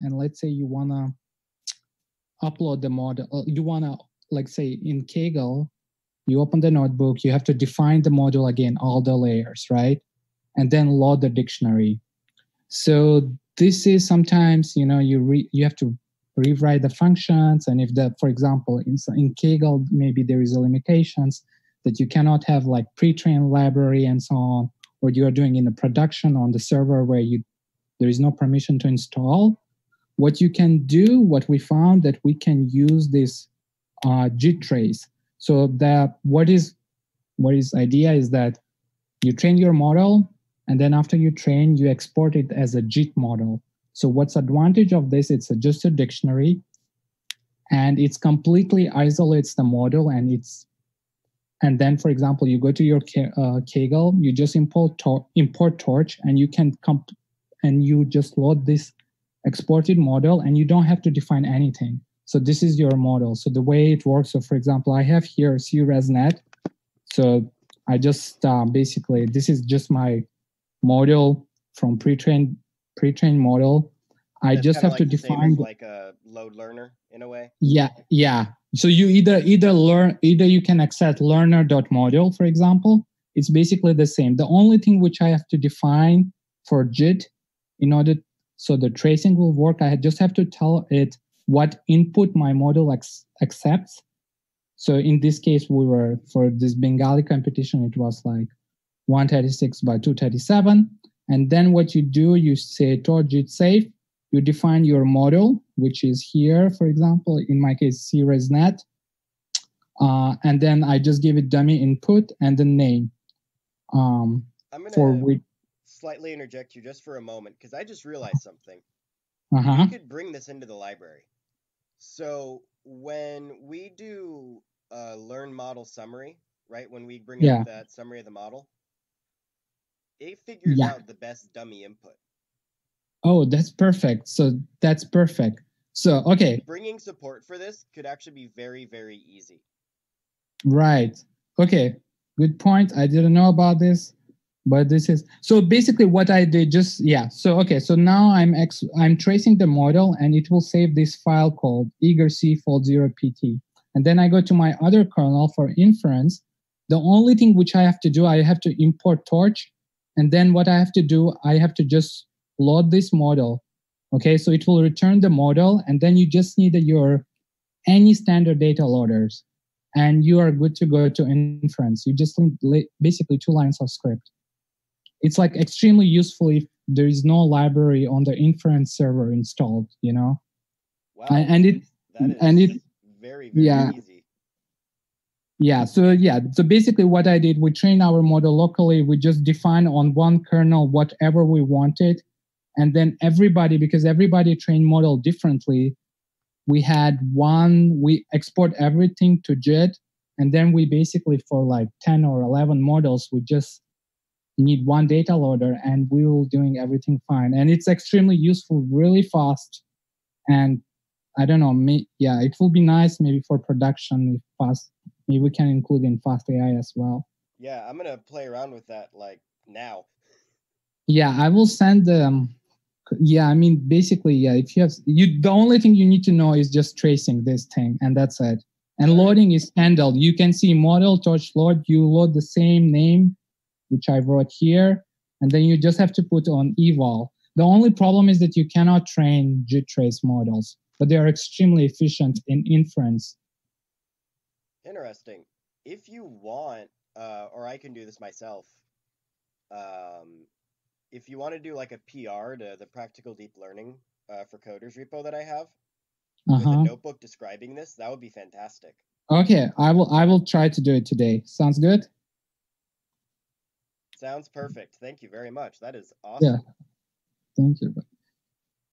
and let's say you want to upload the model, you want to, like say in Kaggle, you open the notebook, you have to define the module again, all the layers, right? And then load the dictionary. So this is sometimes, you have to rewrite the functions. And if that, for example, in Kaggle, maybe there is a limitations that you cannot have like pre-trained library and so on, or you are doing in a production on the server where there is no permission to install. What you can do, what we found that we can use this JIT trace. So what is idea is that you train your model, and then after you train, you export it as a JIT model. So what's advantage of this? It's just a dictionary, and it's completely isolates the model, and then, for example, you go to your Kaggle, you just import Torch, and you just load this exported model, and you don't have to define anything. So this is your model. So the way it works, so for example, I have here CResNet. So I just basically, this is just my model from pre-trained model. I just have to define like a load learner in a way. Yeah. So you either you can accept learner.module, for example. It's basically the same. The only thing which I have to define for JIT in order so the tracing will work, I just have to tell it what input my model accepts. So in this case, for this Bengali competition, it was like 136 by 237. And then what you do, you say JIT safe, you define your model, which is here, for example, in my case, CResNet. And then I just give it dummy input and the name. I'm going to slightly interject you just for a moment, because I just realized something. You could bring this into the library. So when we do a learn model summary, right, when we bring up that summary of the model, it figures out the best dummy input. Oh, that's perfect. So that's perfect. So, okay. Bringing support for this could actually be very, very easy. Right. Okay. Good point. I didn't know about this, but this is, so basically what I did So, okay. So now I'm tracing the model, and it will save this file called eagerc-0pt. And then I go to my other kernel for inference. The only thing which I have to do, I have to import Torch. And then what I have to do, I have to just load this model. Okay, so it will return the model, and then you just need any standard data loaders, and you are good to go to inference. You just need basically 2 lines of script. It's like extremely useful if there is no library on the inference server installed, Wow. That is very, very easy. Yeah, so basically what I did, we train our model locally. We just define on one kernel whatever we wanted. And then because everybody trained model differently, we export everything to JIT. And then we basically, for like 10 or 11 models, we just need one data loader, and we will doing everything fine. And it's extremely useful, really fast. And I don't know, it will be nice maybe for production if fast. Maybe we can include in Fast AI as well. Yeah, I'm going to play around with that like now. Yeah, I will send them. I mean, basically, if you have, the only thing you need to know is just tracing this thing, and that's it. And loading is handled. You can see model Torch load, you load the same name, which I wrote here, and then you just have to put on eval. The only problem is that you cannot train JIT trace models, but they are extremely efficient in inference. Interesting. If you want, or I can do this myself, if you want to do like a PR to the Practical Deep Learning for Coders repo that I have, with a notebook describing this, that would be fantastic. Okay, I will try to do it today. Sounds good? Sounds perfect. Thank you very much. That is awesome. Yeah. Thank you.